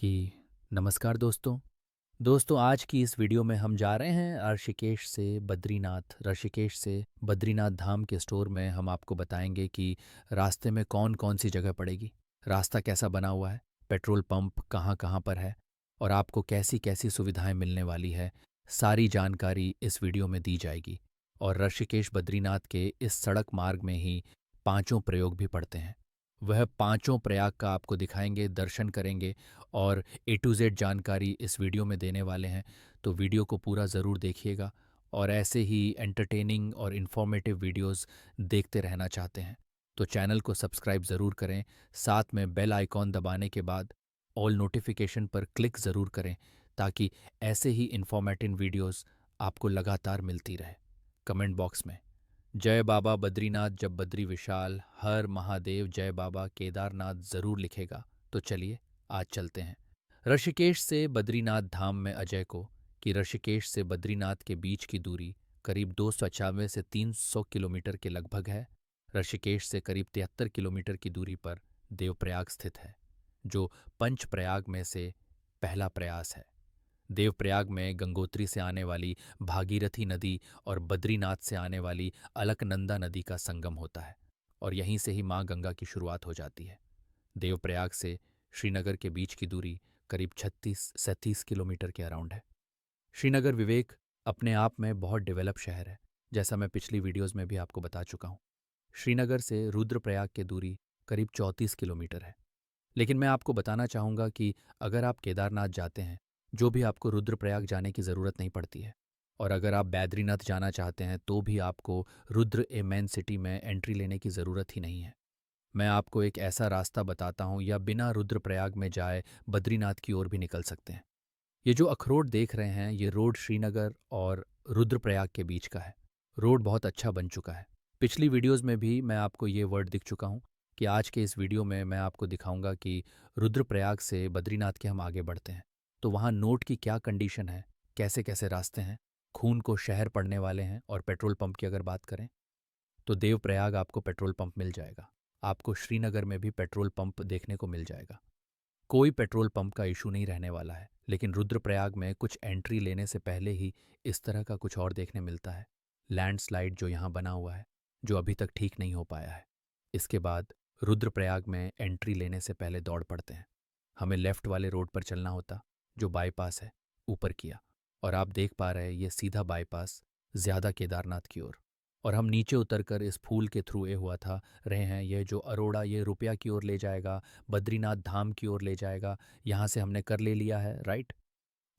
कि नमस्कार दोस्तों। आज की इस वीडियो में हम जा रहे हैं ऋषिकेश से बद्रीनाथ धाम के स्टोर में। हम आपको बताएंगे कि रास्ते में कौन कौन सी जगह पड़ेगी, रास्ता कैसा बना हुआ है, पेट्रोल पंप कहाँ कहाँ पर है और आपको कैसी कैसी सुविधाएं मिलने वाली है। सारी जानकारी इस वीडियो में दी जाएगी। और ऋषिकेश बद्रीनाथ के इस सड़क मार्ग में ही पांचों प्रयोग भी पड़ते हैं। वह पांचों प्रयाग का आपको दिखाएंगे, दर्शन करेंगे और A to Z जानकारी इस वीडियो में देने वाले हैं। तो वीडियो को पूरा ज़रूर देखिएगा और ऐसे ही एंटरटेनिंग और इन्फॉर्मेटिव वीडियोस देखते रहना चाहते हैं तो चैनल को सब्सक्राइब ज़रूर करें। साथ में बेल आइकॉन दबाने के बाद ऑल नोटिफिकेशन पर क्लिक ज़रूर करें ताकि ऐसे ही इन्फॉर्मेटिव वीडियोस आपको लगातार मिलती रहे। कमेंट बॉक्स में जय बाबा बद्रीनाथ जब बद्री विशाल, हर महादेव जय बाबा केदारनाथ ज़रूर लिखेगा। तो चलिए आज चलते हैं ऋषिकेश से बद्रीनाथ धाम में। अजय को कि ऋषिकेश से बद्रीनाथ के बीच की दूरी करीब 295 से 300 किलोमीटर के लगभग है। ऋषिकेश से करीब 73 किलोमीटर की दूरी पर देवप्रयाग स्थित है, जो पंच प्रयाग में से पहला प्रयास है। देवप्रयाग में गंगोत्री से आने वाली भागीरथी नदी और बद्रीनाथ से आने वाली अलकनंदा नदी का संगम होता है और यहीं से ही माँ गंगा की शुरुआत हो जाती है। देवप्रयाग से श्रीनगर के बीच की दूरी करीब 36 किलोमीटर के अराउंड है। श्रीनगर विवेक अपने आप में बहुत डेवलप शहर है, जैसा मैं पिछली वीडियोज़ में भी आपको बता चुका हूँ। श्रीनगर से रुद्रप्रयाग की दूरी करीब 34 किलोमीटर है। लेकिन मैं आपको बताना चाहूँगा कि अगर आप केदारनाथ जाते हैं, जो भी आपको रुद्रप्रयाग जाने की ज़रूरत नहीं पड़ती है। और अगर आप बैद्रीनाथ जाना चाहते हैं तो भी आपको रुद्र ए मेन सिटी में एंट्री लेने की ज़रूरत ही नहीं है। मैं आपको एक ऐसा रास्ता बताता हूँ, या बिना रुद्रप्रयाग में जाए बद्रीनाथ की ओर भी निकल सकते हैं। ये जो अखरोट देख रहे हैं, ये रोड श्रीनगर और रुद्रप्रयाग के बीच का है। रोड बहुत अच्छा बन चुका है। पिछली वीडियोज़ में भी मैं आपको ये वर्ड दिख चुका हूँ कि आज के इस वीडियो में मैं आपको दिखाऊंगा कि रुद्रप्रयाग से बद्रीनाथ के हम आगे बढ़ते हैं तो वहाँ नोट की क्या कंडीशन है, कैसे कैसे रास्ते हैं, खून को शहर पड़ने वाले हैं। और पेट्रोल पंप की अगर बात करें तो देवप्रयाग आपको पेट्रोल पंप मिल जाएगा। आपको श्रीनगर में भी पेट्रोल पंप देखने को मिल जाएगा। कोई पेट्रोल पंप का इशू नहीं रहने वाला है। लेकिन रुद्रप्रयाग में कुछ एंट्री लेने से पहले ही इस तरह का कुछ और देखने मिलता है। लैंडस्लाइड जो यहाँ बना हुआ है, जो अभी तक ठीक नहीं हो पाया है। इसके बाद रुद्रप्रयाग में एंट्री लेने से पहले दौड़ पड़ते हैं। हमें लेफ्ट वाले रोड पर चलना होता, जो बाईपास है, ऊपर किया। और आप देख पा रहे हैं ये सीधा बाईपास ज़्यादा केदारनाथ की ओर। और हम नीचे उतरकर इस फूल के थ्रू ए हुआ था रहे हैं। ये जो अरोड़ा ये रुपया की ओर ले जाएगा, बद्रीनाथ धाम की ओर ले जाएगा। यहाँ से हमने कर ले लिया है राइट।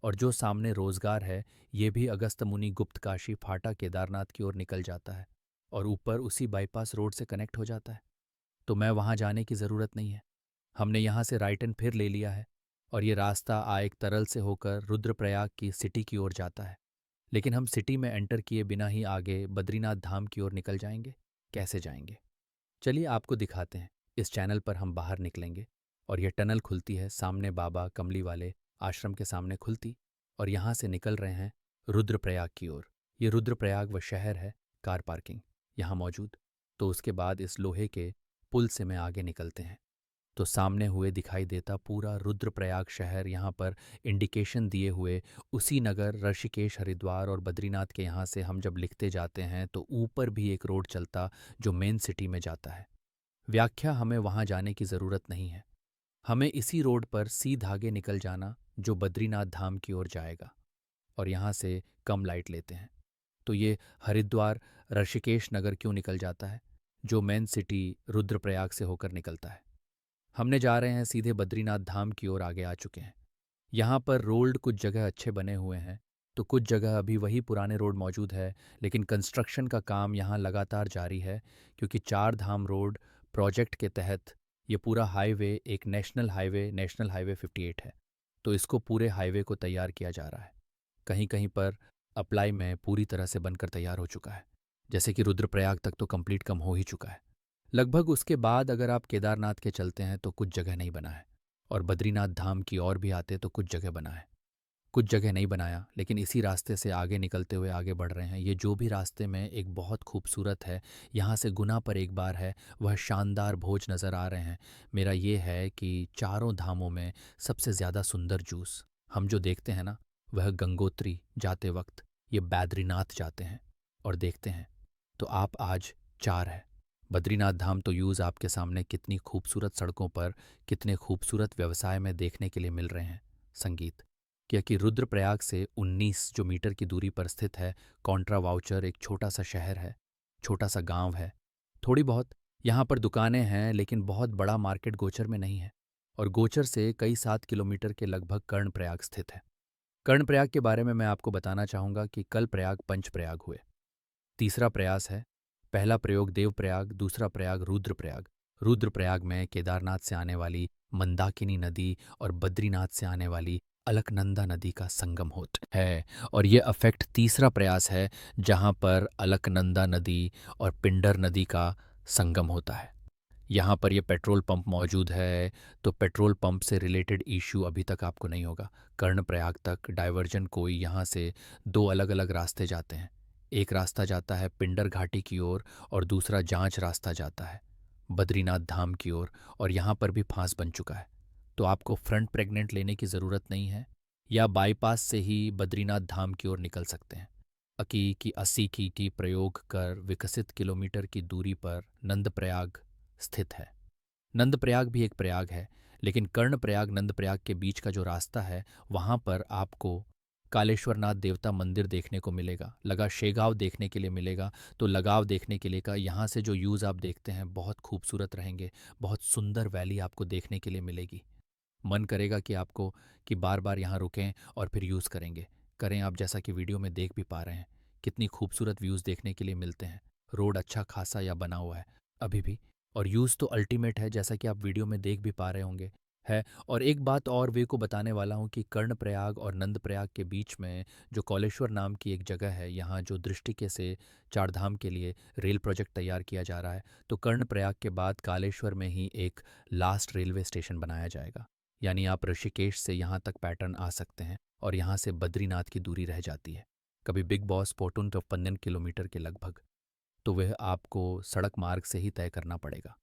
और जो सामने रोजगार है, ये भी अगस्त मुनि गुप्त काशी फाटा केदारनाथ की ओर निकल जाता है और ऊपर उसी बाईपास रोड से कनेक्ट हो जाता है। तो मैं वहाँ जाने की ज़रूरत नहीं है। हमने यहाँ से राइट एंड फिर ले लिया है और ये रास्ता आएक तरल से होकर रुद्रप्रयाग की सिटी की ओर जाता है। लेकिन हम सिटी में एंटर किए बिना ही आगे बद्रीनाथ धाम की ओर निकल जाएंगे। कैसे जाएंगे, चलिए आपको दिखाते हैं। इस चैनल पर हम बाहर निकलेंगे और यह टनल खुलती है सामने बाबा कमली वाले आश्रम के सामने खुलती। और यहाँ से निकल रहे हैं रुद्रप्रयाग की ओर। ये रुद्रप्रयाग वह शहर है, कार पार्किंग यहाँ मौजूद। तो उसके बाद इस लोहे के पुल से में आगे निकलते हैं तो सामने हुए दिखाई देता पूरा रुद्रप्रयाग शहर। यहाँ पर इंडिकेशन दिए हुए उसी नगर ऋषिकेश हरिद्वार और बद्रीनाथ के यहाँ से हम जब लिखते जाते हैं तो ऊपर भी एक रोड चलता जो मेन सिटी में जाता है। व्याख्या हमें वहाँ जाने की ज़रूरत नहीं है। हमें इसी रोड पर सीधा आगे निकल जाना जो बद्रीनाथ धाम की ओर जाएगा। और यहाँ से कम लाइट लेते हैं तो ये हरिद्वार ऋषिकेश नगर क्यों निकल जाता है, जो मेन सिटी रुद्रप्रयाग से होकर निकलता है। हमने जा रहे हैं सीधे बद्रीनाथ धाम की ओर आगे आ चुके हैं। यहाँ पर रोड कुछ जगह अच्छे बने हुए हैं तो कुछ जगह अभी वही पुराने रोड मौजूद है। लेकिन कंस्ट्रक्शन का काम यहाँ लगातार जारी है क्योंकि चार धाम रोड प्रोजेक्ट के तहत ये पूरा हाईवे एक नेशनल हाईवे 58 है। तो इसको पूरे हाईवे को तैयार किया जा रहा है। कहीं कहीं पर अप्लाई में पूरी तरह से बनकर तैयार हो चुका है, जैसे कि रुद्रप्रयाग तक तो कंप्लीट कम हो ही चुका है लगभग। उसके बाद अगर आप केदारनाथ के चलते हैं तो कुछ जगह नहीं बना है और बद्रीनाथ धाम की ओर भी आते तो कुछ जगह बना है। कुछ जगह नहीं बनाया, लेकिन इसी रास्ते से आगे निकलते हुए आगे बढ़ रहे हैं। ये जो भी रास्ते में एक बहुत खूबसूरत है, यहाँ से गुना पर एक बार है, वह शानदार भोज नज़र आ रहे हैं। मेरा ये है कि चारों धामों में सबसे ज़्यादा सुंदर जूस हम जो देखते हैं ना, वह गंगोत्री जाते वक्त ये बैद्रीनाथ जाते हैं और देखते हैं। तो आप आज 4 है। बद्रीनाथ धाम तो यूज़ आपके सामने कितनी खूबसूरत सड़कों पर, कितने खूबसूरत व्यवसाय में देखने के लिए मिल रहे हैं। संगीत, क्योंकि रुद्रप्रयाग से 19 जो मीटर की दूरी पर स्थित है, कॉन्ट्रा वाउचर एक छोटा सा शहर है, छोटा सा गांव है। थोड़ी बहुत यहाँ पर दुकानें हैं, लेकिन बहुत बड़ा मार्केट गोचर में नहीं है। और गोचर से कई 7 किलोमीटर के लगभग कर्णप्रयाग स्थित है। कर्णप्रयाग के बारे में मैं आपको बताना चाहूँगा कि कल प्रयाग पंचप्रयाग हुए। तीसरा प्रयास है। पहला प्रयोग देवप्रयाग, दूसरा प्रयाग रुद्रप्रयाग। रुद्रप्रयाग में केदारनाथ से आने वाली मंदाकिनी नदी और बद्रीनाथ से आने वाली अलकनंदा नदी का संगम होता है। और ये अफेक्ट तीसरा प्रयास है, जहाँ पर अलकनंदा नदी और पिंडर नदी का संगम होता है। यहाँ पर ये पेट्रोल पंप मौजूद है, तो पेट्रोल पंप से रिलेटेड इश्यू अभी तक आपको नहीं होगा। कर्णप्रयाग तक डाइवर्जन कोई यहाँ से दो अलग अलग रास्ते जाते हैं। एक रास्ता जाता है पिंडर घाटी की ओर और दूसरा जांच रास्ता जाता है बद्रीनाथ धाम की ओर। और यहाँ पर भी फांस बन चुका है, तो आपको फ्रंट प्रेग्नेंट लेने की ज़रूरत नहीं है, या बाईपास से ही बद्रीनाथ धाम की ओर निकल सकते हैं। अकी की 80 की प्रयोग कर विकसित किलोमीटर की दूरी पर नंदप्रयाग स्थित है। नंदप्रयाग भी एक प्रयाग है, लेकिन कर्णप्रयाग नंदप्रयाग के बीच का जो रास्ता है, वहाँ पर आपको कालेश्वरनाथ देवता मंदिर देखने को मिलेगा, लगा शेगांव देखने के लिए मिलेगा। तो लगाव देखने के लिए का यहाँ से जो व्यूज़ आप देखते हैं बहुत खूबसूरत रहेंगे, बहुत सुंदर वैली आपको देखने के लिए मिलेगी। मन करेगा कि आपको कि बार बार यहाँ रुकें और फिर यूज़ करें आप, जैसा कि वीडियो में देख भी पा रहे हैं कितनी खूबसूरत व्यूज़ देखने के लिए मिलते हैं। रोड अच्छा खासा या बना हुआ है अभी भी, और यूज़ तो अल्टीमेट है, जैसा कि आप वीडियो में देख भी पा रहे होंगे है। और एक बात और वे को बताने वाला हूँ कि कर्णप्रयाग और नंदप्रयाग के बीच में जो कौलेश्वर नाम की एक जगह है, यहाँ जो दृष्टिके से चारधाम के लिए रेल प्रोजेक्ट तैयार किया जा रहा है, तो कर्णप्रयाग के बाद कालेश्वर में ही एक लास्ट रेलवे स्टेशन बनाया जाएगा। यानी आप ऋषिकेश से यहाँ तक पैटर्न आ सकते हैं और यहाँ से बद्रीनाथ की दूरी रह जाती है कभी बिग बॉस पोटुन तो 15 किलोमीटर के लगभग। तो वह आपको सड़क मार्ग से ही तय करना पड़ेगा।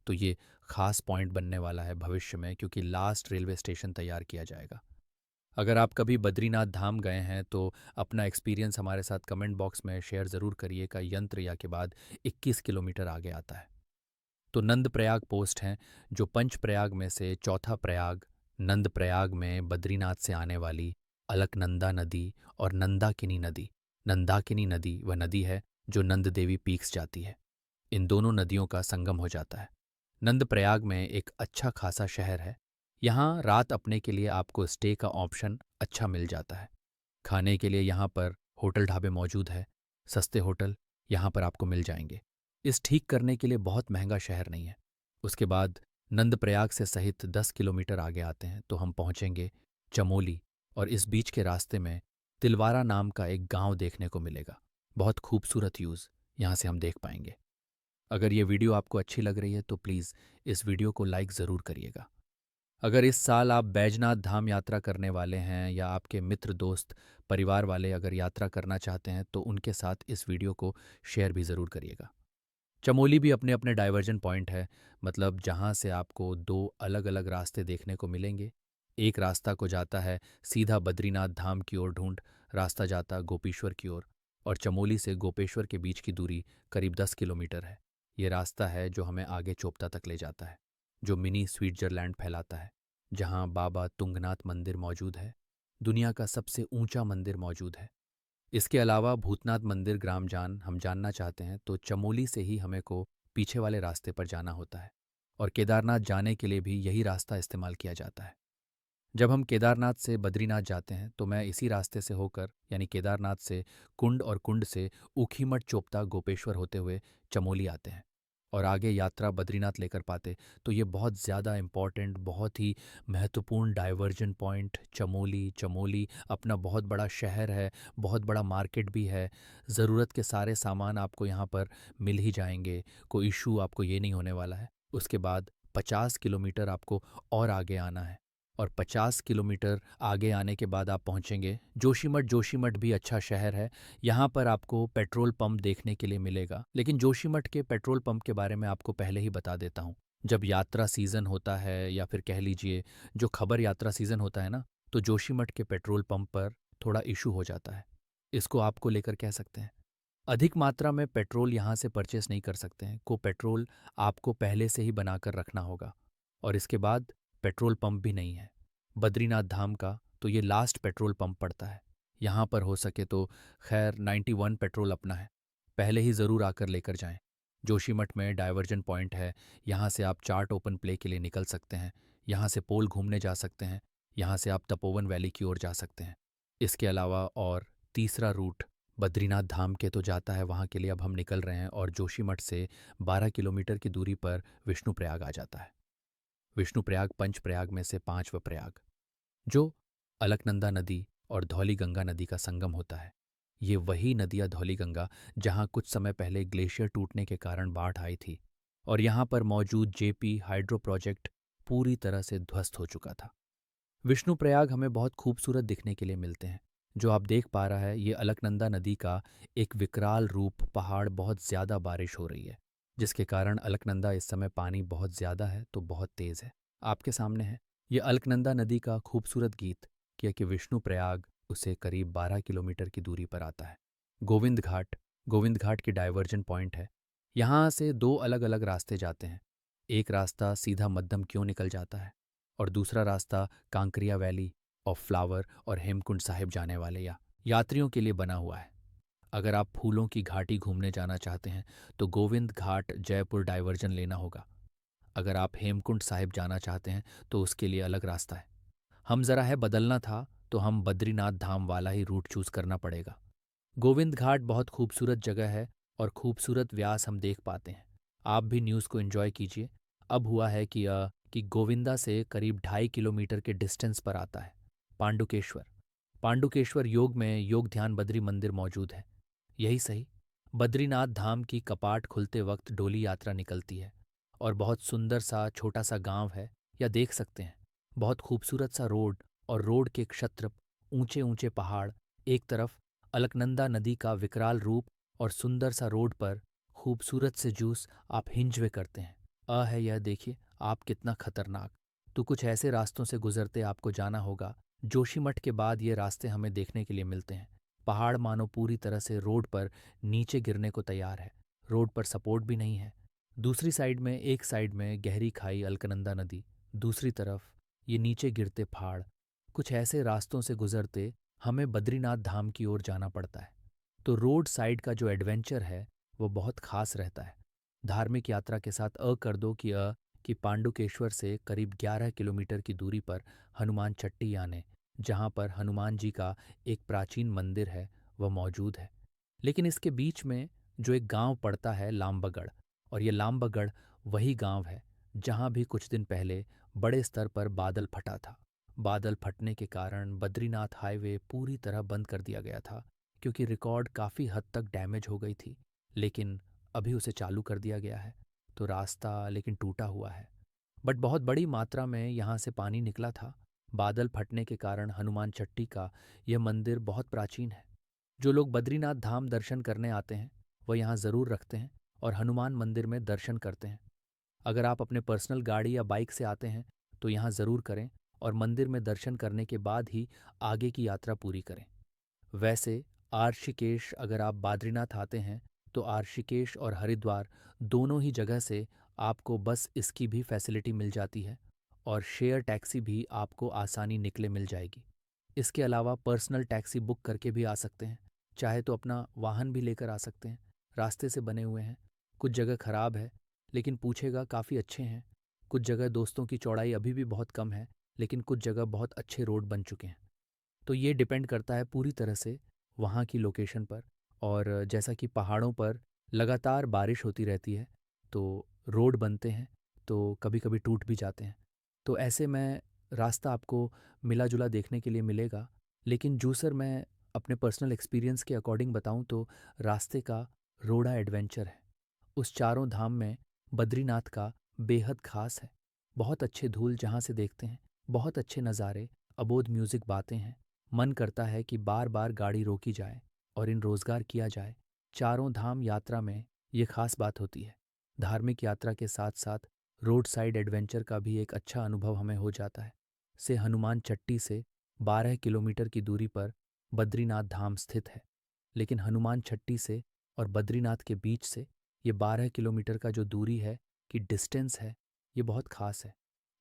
तो ये खास पॉइंट बनने वाला है भविष्य में, क्योंकि लास्ट रेलवे स्टेशन तैयार किया जाएगा। अगर आप कभी बद्रीनाथ धाम गए हैं तो अपना एक्सपीरियंस हमारे साथ कमेंट बॉक्स में शेयर ज़रूर करिएगा। यंत्रया के बाद 21 किलोमीटर आगे आता है। तो नंदप्रयाग पोस्ट हैं, जो पंचप्रयाग में से चौथा प्रयाग। नंदप्रयाग में बद्रीनाथ से आने वाली अलकनंदा नदी और नंदाकिनी नदी। नंदाकिनी नदी वह नदी है जो नंद देवी पीक्स जाती है। इन दोनों नदियों का संगम हो जाता है। नंदप्रयाग में एक अच्छा खासा शहर है। यहाँ रात अपने के लिए आपको स्टे का ऑप्शन अच्छा मिल जाता है। खाने के लिए यहाँ पर होटल ढाबे मौजूद है, सस्ते होटल यहाँ पर आपको मिल जाएंगे। इस ठीक करने के लिए बहुत महंगा शहर नहीं है। उसके बाद नंदप्रयाग से सहित 10 किलोमीटर आगे आते हैं तो हम पहुँचेंगे चमोली, और इस बीच के रास्ते में तिलवारा नाम का एक गांव देखने को मिलेगा। बहुत खूबसूरत व्यूज़ यहाँ से हम देख पाएंगे। अगर ये वीडियो आपको अच्छी लग रही है तो प्लीज़ इस वीडियो को लाइक ज़रूर करिएगा। अगर इस साल आप बैजनाथ धाम यात्रा करने वाले हैं या आपके मित्र दोस्त परिवार वाले अगर यात्रा करना चाहते हैं तो उनके साथ इस वीडियो को शेयर भी ज़रूर करिएगा। चमोली भी अपने अपने डाइवर्जन पॉइंट है, मतलब जहाँ से आपको दो अलग अलग रास्ते देखने को मिलेंगे। एक रास्ता को जाता है सीधा बद्रीनाथ धाम की ओर ढूंढ, रास्ता जाता गोपेश्वर की ओर, और चमोली से गोपेश्वर के बीच की दूरी करीब 10 किलोमीटर है। ये रास्ता है जो हमें आगे चोपता तक ले जाता है, जो मिनी स्विट्जरलैंड फैलाता है, जहाँ बाबा तुंगनाथ मंदिर मौजूद है। दुनिया का सबसे ऊंचा मंदिर मौजूद है। इसके अलावा भूतनाथ मंदिर ग्रामजान हम जानना चाहते हैं तो चमोली से ही हमें को पीछे वाले रास्ते पर जाना होता है, और केदारनाथ जाने के लिए भी यही रास्ता इस्तेमाल किया जाता है। जब हम केदारनाथ से बद्रीनाथ जाते हैं तो मैं इसी रास्ते से होकर, यानी केदारनाथ से कुंड और कुंड से ऊखीमठ चोपता गोपेश्वर होते हुए चमोली आते हैं और आगे यात्रा बद्रीनाथ लेकर पाते। तो ये बहुत ज़्यादा इम्पॉर्टेंट, बहुत ही महत्वपूर्ण डाइवर्जन पॉइंट चमोली अपना बहुत बड़ा शहर है, बहुत बड़ा मार्केट भी है। ज़रूरत के सारे सामान आपको यहाँ पर मिल ही जाएंगे, कोई इशू आपको ये नहीं होने वाला है। उसके बाद 50 किलोमीटर आपको और आगे आना है, और 50 किलोमीटर आगे आने के बाद आप पहुंचेंगे जोशीमठ। जोशीमठ भी अच्छा शहर है। यहाँ पर आपको पेट्रोल पंप देखने के लिए मिलेगा, लेकिन जोशीमठ के पेट्रोल पंप के बारे में आपको पहले ही बता देता हूँ। जब यात्रा सीज़न होता है, या फिर कह लीजिए जो खबर यात्रा सीज़न होता है ना, तो जोशीमठ के पेट्रोल पंप पर थोड़ा इशू हो जाता है। इसको आपको लेकर कह सकते हैं। अधिक मात्रा में पेट्रोल यहाँ से परचेस नहीं कर सकते हैं। को पेट्रोल आपको पहले से ही बनाकर रखना होगा। और इसके बाद पेट्रोल पंप भी नहीं है। बद्रीनाथ धाम का तो ये लास्ट पेट्रोल पंप पड़ता है। यहाँ पर हो सके तो खैर 91 पेट्रोल अपना है। पहले ही ज़रूर आकर लेकर जाएं। जोशीमठ में डाइवर्जन पॉइंट है। यहाँ से आप चार्ट ओपन प्ले के लिए निकल सकते हैं। यहाँ से पोल घूमने जा सकते हैं। यहाँ से आप तपोवन वैली की ओर जा सकते हैं। इसके अलावा और तीसरा रूट बद्रीनाथ धाम के तो जाता है, वहाँ के लिए अब हम निकल रहे हैं, और जोशीमठ से 12 किलोमीटर की दूरी पर विष्णुप्रयाग आ जाता है। विष्णुप्रयाग पंच प्रयाग में से पांचवा प्रयाग, जो अलकनंदा नदी और धौली गंगा नदी का संगम होता है। ये वही नदियाँ धौली गंगा जहाँ कुछ समय पहले ग्लेशियर टूटने के कारण बाढ़ आई थी, और यहाँ पर मौजूद जेपी हाइड्रो प्रोजेक्ट पूरी तरह से ध्वस्त हो चुका था। विष्णुप्रयाग हमें बहुत खूबसूरत दिखने के लिए मिलते हैं। जो आप देख पा रहा है, ये अलकनंदा नदी का एक विकराल रूप। पहाड़ बहुत ज़्यादा बारिश हो रही है, जिसके कारण अलकनंदा इस समय पानी बहुत ज़्यादा है तो बहुत तेज़ है। आपके सामने है ये अलकनंदा नदी का खूबसूरत गीत, क्योंकि विष्णुप्रयाग उसे करीब 12 किलोमीटर की दूरी पर आता है। गोविंद घाट, गोविंद घाट की डाइवर्जन पॉइंट है। यहाँ से दो अलग अलग रास्ते जाते हैं। एक रास्ता सीधा मध्यम क्यों निकल जाता है, और दूसरा रास्ता कांकरिया वैली ऑफ फ्लावर और हेमकुंड साहिब जाने वाले या यात्रियों के लिए बना हुआ है। अगर आप फूलों की घाटी घूमने जाना चाहते हैं तो गोविंद घाट जयपुर डाइवर्जन लेना होगा। अगर आप हेमकुंड साहिब जाना चाहते हैं तो उसके लिए अलग रास्ता है। हम ज़रा है बदलना था तो हम बद्रीनाथ धाम वाला ही रूट चूज करना पड़ेगा। गोविंद घाट बहुत खूबसूरत जगह है, और खूबसूरत व्यास हम देख पाते हैं। आप भी न्यूज़ को एंजॉय कीजिए। अब हुआ है कि गोविंदा से करीब 2.5 किलोमीटर के डिस्टेंस पर आता है पांडुकेश्वर। पांडुकेश्वर योग में योग ध्यान बद्री मंदिर मौजूद है। यही सही, बद्रीनाथ धाम की कपाट खुलते वक्त डोली यात्रा निकलती है, और बहुत सुंदर सा छोटा सा गांव है, या देख सकते हैं बहुत खूबसूरत सा रोड, और रोड के क्षत्रप, ऊंचे ऊंचे पहाड़, एक तरफ अलकनंदा नदी का विकराल रूप, और सुंदर सा रोड पर खूबसूरत से जूस आप हिंजवे करते हैं। है यह देखिए आप कितना खतरनाक। तो कुछ ऐसे रास्तों से गुजरते आपको जाना होगा। जोशीमठ के बाद ये रास्ते हमें देखने के लिए मिलते हैं। पहाड़ मानो पूरी तरह से रोड पर नीचे गिरने को तैयार है। रोड पर सपोर्ट भी नहीं है। दूसरी साइड में, एक साइड में गहरी खाई अलकनंदा नदी, दूसरी तरफ ये नीचे गिरते पहाड़। कुछ ऐसे रास्तों से गुजरते हमें बद्रीनाथ धाम की ओर जाना पड़ता है। तो रोड साइड का जो एडवेंचर है वो बहुत खास रहता है। धार्मिक यात्रा के साथ कर दो कि पांडुकेश्वर से करीब 11 किलोमीटर की दूरी पर हनुमान चट्टी, यानी जहाँ पर हनुमान जी का एक प्राचीन मंदिर है, वह मौजूद है। लेकिन इसके बीच में जो एक गांव पड़ता है लाम्बगढ़, और ये लाम्बगढ़ वही गांव है जहाँ भी कुछ दिन पहले बड़े स्तर पर बादल फटा था। बादल फटने के कारण बद्रीनाथ हाईवे पूरी तरह बंद कर दिया गया था, क्योंकि रिकॉर्ड काफ़ी हद तक डैमेज हो गई थी। लेकिन अभी उसे चालू कर दिया गया है, तो रास्ता लेकिन टूटा हुआ है। बट बहुत बड़ी मात्रा में यहाँ से पानी निकला था। बादल फटने के कारण हनुमान चट्टी का यह मंदिर बहुत प्राचीन है। जो लोग बद्रीनाथ धाम दर्शन करने आते हैं वह यहाँ ज़रूर रखते हैं और हनुमान मंदिर में दर्शन करते हैं। अगर आप अपने पर्सनल गाड़ी या बाइक से आते हैं तो यहाँ ज़रूर करें, और मंदिर में दर्शन करने के बाद ही आगे की यात्रा पूरी करें। वैसे आर्षिकेश, अगर आप बद्रीनाथ आते हैं तो आर्षिकेश और हरिद्वार दोनों ही जगह से आपको बस इसकी भी फैसिलिटी मिल जाती है, और शेयर टैक्सी भी आपको आसानी निकले मिल जाएगी। इसके अलावा पर्सनल टैक्सी बुक करके भी आ सकते हैं। चाहे तो अपना वाहन भी लेकर आ सकते हैं। रास्ते से बने हुए हैं। कुछ जगह खराब है, लेकिन पूछेगा काफ़ी अच्छे हैं। कुछ जगह दोस्तों की चौड़ाई अभी भी बहुत कम है, लेकिन कुछ जगह बहुत अच्छे रोड बन चुके हैं। तो ये डिपेंड करता है पूरी तरह से वहाँ की लोकेशन पर। और जैसा कि पहाड़ों पर लगातार बारिश होती रहती है, तो रोड बनते हैं, तो कभी कभी टूट भी जाते हैं। तो ऐसे में रास्ता आपको मिला जुला देखने के लिए मिलेगा। लेकिन जूसर मैं अपने पर्सनल एक्सपीरियंस के अकॉर्डिंग बताऊं तो रास्ते का रोड़ा एडवेंचर है। उस चारों धाम में बद्रीनाथ का बेहद खास है। बहुत अच्छे धूल जहाँ से देखते हैं, बहुत अच्छे नज़ारे, अबोध म्यूज़िक बातें हैं। मन करता है कि बार बार गाड़ी रोकी जाए और इन रोज़गार किया जाए। चारों धाम यात्रा में ये खास बात होती है। धार्मिक यात्रा के साथ साथ रोड साइड एडवेंचर का भी एक अच्छा अनुभव हमें हो जाता है। से हनुमान चट्टी से 12 किलोमीटर की दूरी पर बद्रीनाथ धाम स्थित है। लेकिन हनुमान छट्टी से और बद्रीनाथ के बीच से ये 12 किलोमीटर का जो दूरी है कि डिस्टेंस है, ये बहुत ख़ास है।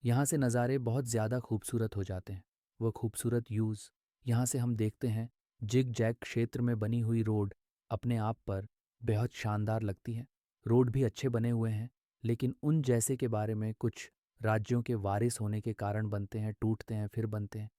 यहाँ से नज़ारे बहुत ज़्यादा खूबसूरत हो जाते हैं। वो खूबसूरत व्यूज़ यहाँ से हम देखते हैं। जिग जैग क्षेत्र में बनी हुई रोड अपने आप पर बेहद शानदार लगती है। रोड भी अच्छे बने हुए हैं, लेकिन उन जैसे के बारे में कुछ राज्यों के वारिस होने के कारण बनते हैं, टूटते हैं, फिर बनते हैं।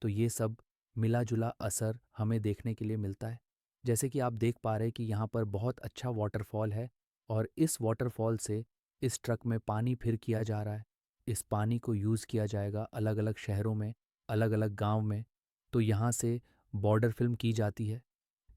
तो ये सब मिला जुला असर हमें देखने के लिए मिलता है। जैसे कि आप देख पा रहे हैं कि यहाँ पर बहुत अच्छा वाटरफॉल है और इस वाटरफॉल से इस ट्रक में पानी फिर किया जा रहा है। इस पानी को यूज़ किया जाएगा अलग अलग शहरों में, अलग अलग गांव में। तो यहाँ से बॉर्डर फिल्म की जाती है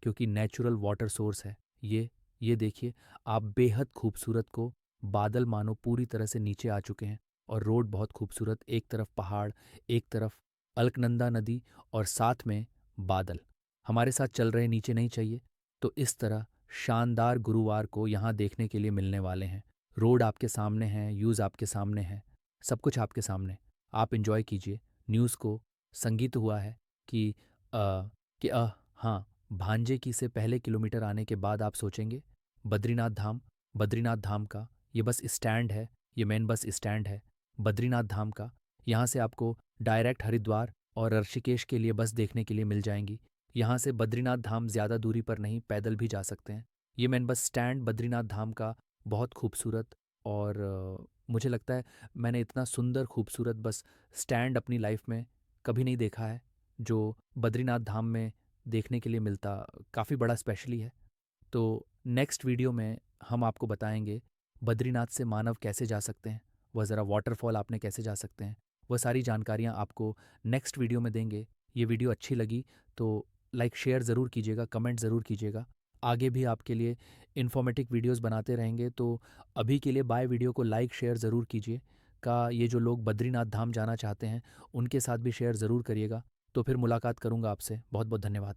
क्योंकि नेचुरल वाटर सोर्स है ये देखिए आप, बेहद खूबसूरत को बादल मानो पूरी तरह से नीचे आ चुके हैं और रोड बहुत खूबसूरत, एक तरफ पहाड़, एक तरफ अलकनंदा नदी और साथ में बादल हमारे साथ चल रहे, नीचे नहीं चाहिए। तो इस तरह शानदार गुरुवार को यहाँ देखने के लिए मिलने वाले हैं। रोड आपके सामने है, व्यूज़ आपके सामने है, सब कुछ आपके सामने। आप इंजॉय कीजिए न्यूज़ को। संगीत हुआ है कि कि हाँ, भांजे की से पहले किलोमीटर आने के बाद आप सोचेंगे बद्रीनाथ धाम। बद्रीनाथ धाम का ये बस स्टैंड है, ये मेन बस स्टैंड है बद्रीनाथ धाम का। यहाँ से आपको डायरेक्ट हरिद्वार और ऋषिकेश के लिए बस देखने के लिए मिल जाएंगी। यहाँ से बद्रीनाथ धाम ज़्यादा दूरी पर नहीं, पैदल भी जा सकते हैं। ये मेन बस स्टैंड बद्रीनाथ धाम का बहुत खूबसूरत। और मुझे लगता है मैंने इतना सुंदर खूबसूरत बस स्टैंड अपनी लाइफ में कभी नहीं देखा है जो बद्रीनाथ धाम में देखने के लिए मिलता। काफ़ी बड़ा स्पेशली है। तो नेक्स्ट वीडियो में हम आपको बताएंगे बद्रीनाथ से मानव कैसे जा सकते हैं, वह ज़रा वाटरफॉल आपने कैसे जा सकते हैं, वह सारी जानकारियाँ आपको नेक्स्ट वीडियो में देंगे। ये वीडियो अच्छी लगी तो लाइक शेयर ज़रूर कीजिएगा, कमेंट ज़रूर कीजिएगा। आगे भी आपके लिए इन्फॉर्मेटिव वीडियोस बनाते रहेंगे। तो अभी के लिए बाय, वीडियो को लाइक शेयर ज़रूर कीजिए। का ये जो लोग बद्रीनाथ धाम जाना चाहते हैं उनके साथ भी शेयर ज़रूर करिएगा। तो फिर मुलाकात करूँगा आपसे। बहुत बहुत धन्यवाद।